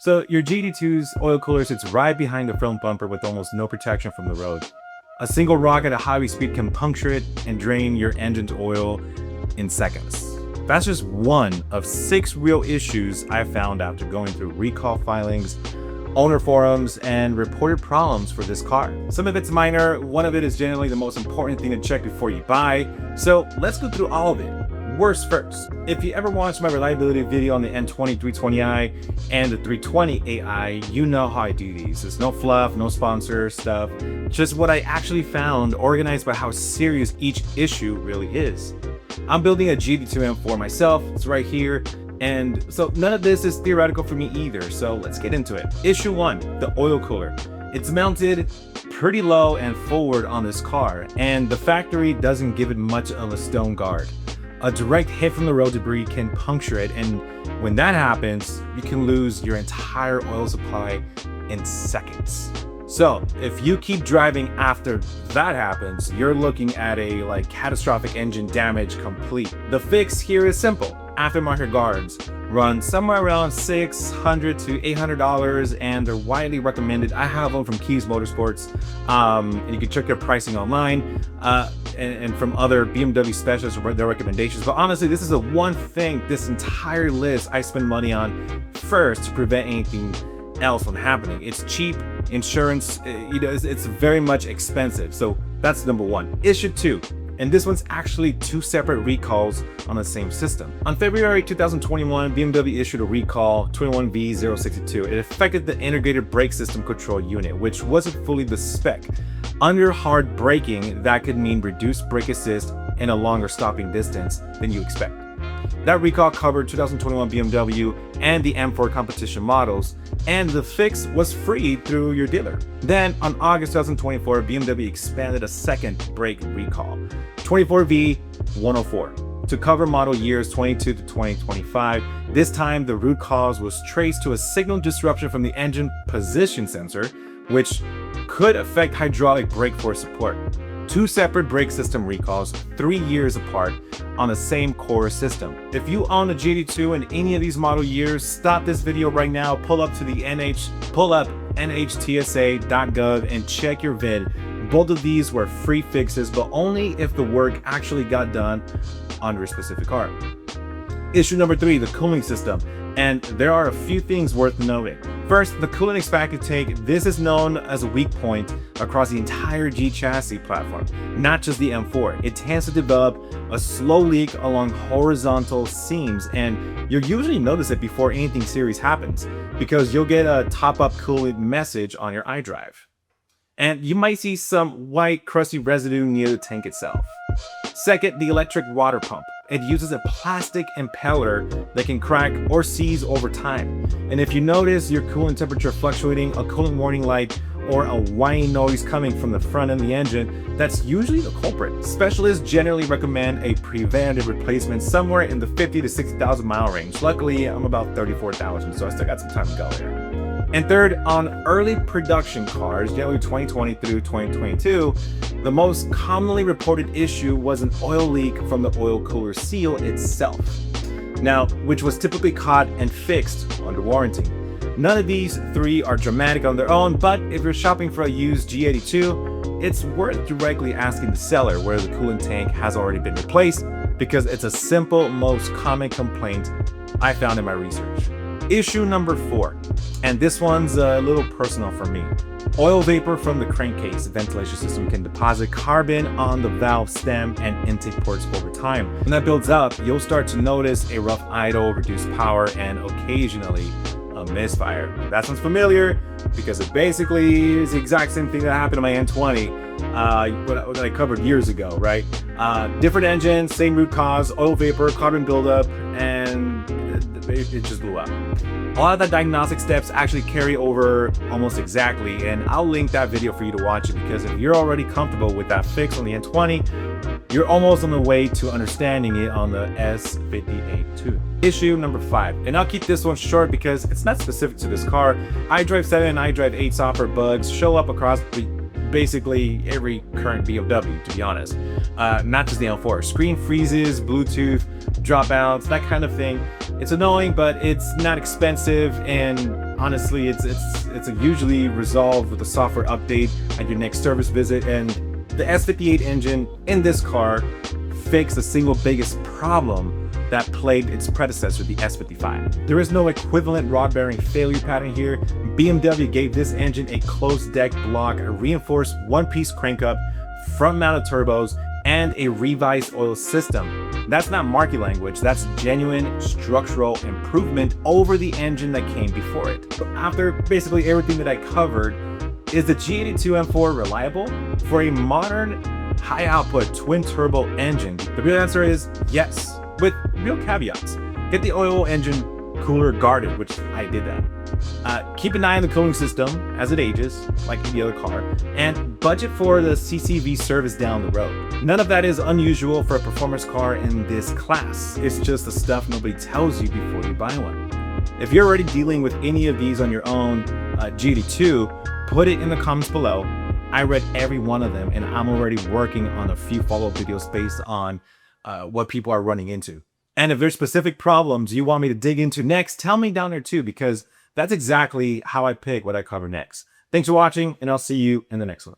So your G82's oil cooler sits right behind the front bumper with almost no protection from the road. A single rock at a highway speed can puncture it and drain your engine's oil in seconds. That's just one of 6 real issues I found after going through recall filings, owner forums, and reported problems for this car. Some of it's minor, one of it is generally the most important thing to check before you buy. So let's go through all of it. Worst first. If you ever watched my reliability video on the N20 320i and the 320ai, you know how I do these. There's no fluff, no sponsor stuff, just what I actually found, organized by how serious each issue really is. I'm building a G82 M4 myself, it's right here, and so none of this is theoretical for me either, so let's get into it. Issue 1, the oil cooler. It's mounted pretty low and forward on this car, and the factory doesn't give it much of a stone guard. A direct hit from the road debris can puncture it, and when that happens, you can lose your entire oil supply in seconds. So if you keep driving after that happens, you're looking at a catastrophic engine damage complete. The fix here is simple. Aftermarket guards run somewhere around $600 to $800, and they're widely recommended. I have one from Kies Motorsports, and you can check their pricing online and from other BMW specialists or their recommendations. But honestly, this is the one thing this entire list I spend money on first to prevent anything else from happening. It's cheap, insurance, it's very much expensive. So that's number 1. Issue 2. And this one's actually 2 separate recalls on the same system. On February 2021, BMW issued a recall 21V062. It affected the integrated brake system control unit, which wasn't fully the spec. Under hard braking, that could mean reduced brake assist and a longer stopping distance than you expect. That recall covered 2021 BMW and the M4 competition models, and the fix was free through your dealer. Then on August 2024, BMW expanded a second brake recall, 24V104, to cover model years 22 to 2025. This time, the root cause was traced to a signal disruption from the engine position sensor, which could affect hydraulic brake force support. 2 separate brake system recalls, 3 years apart, on the same core system. If you own a G82 in any of these model years, stop this video right now, pull up NHTSA.gov and check your vid. Both of these were free fixes, but only if the work actually got done under a specific car. Issue number 3, the cooling system. And there are a few things worth noting. First, the coolant expander tank. This is known as a weak point across the entire G chassis platform, not just the M4. It tends to develop a slow leak along horizontal seams, and you'll usually notice it before anything serious happens because you'll get a top-up coolant message on your iDrive. And you might see some white crusty residue near the tank itself. Second, the electric water pump. It uses a plastic impeller that can crack or seize over time. And if you notice your coolant temperature fluctuating, a coolant warning light, or a whining noise coming from the front end of the engine, that's usually the culprit. Specialists generally recommend a preventative replacement somewhere in the 50 to 60,000 mile range. Luckily, I'm about 34,000, so I still got some time to go here. And third, on early production cars, generally 2020 through 2022, the most commonly reported issue was an oil leak from the oil cooler seal itself. Now, which was typically caught and fixed under warranty. None of these 3 are dramatic on their own, but if you're shopping for a used G82, it's worth directly asking the seller where the coolant tank has already been replaced, because it's a simple, most common complaint I found in my research. Issue number 4, and this one's a little personal for me. Oil vapor from the crankcase ventilation system can deposit carbon on the valve stem and intake ports over time. When that builds up, you'll start to notice a rough idle, reduced power, and occasionally a misfire. That sounds familiar because it basically is the exact same thing that happened on my N20 that I covered years ago, right? Different engine, same root cause, oil vapor, carbon buildup, and it just blew up. A lot of the diagnostic steps actually carry over almost exactly, and I'll link that video for you to watch it, because if you're already comfortable with that fix on the N20, you're almost on the way to understanding it on the S58 too. Issue number 5, and I'll keep this one short because it's not specific to this car. iDrive 7 and iDrive 8 software bugs show up across basically every current BMW, to be honest. Not just the L4. Screen freezes, Bluetooth dropouts, that kind of thing. It's annoying, but it's not expensive, and honestly, it's usually resolved with a software update at your next service visit. And the S58 engine in this car fixed the single biggest problem that plagued its predecessor, the S55. There is no equivalent rod bearing failure pattern here. BMW gave this engine a closed deck block, a reinforced one-piece crank-up, front-mounted turbos, and a revised oil system. That's not market language, that's genuine structural improvement over the engine that came before it. So after basically everything that I covered, is the G82 M4 reliable? For a modern, high-output twin-turbo engine, the real answer is yes, with real caveats. Get the oil engine cooler guarded, which I did that. Keep an eye on the cooling system as it ages, like any other car, and budget for the CCV service down the road. None of that is unusual for a performance car in this class. It's just the stuff nobody tells you before you buy one. If you're already dealing with any of these on your own G82, put it in the comments below. I read every one of them, and I'm already working on a few follow-up videos based on what people are running into. And if there's specific problems you want me to dig into next, tell me down there too, because that's exactly how I pick what I cover next. Thanks for watching, and I'll see you in the next one.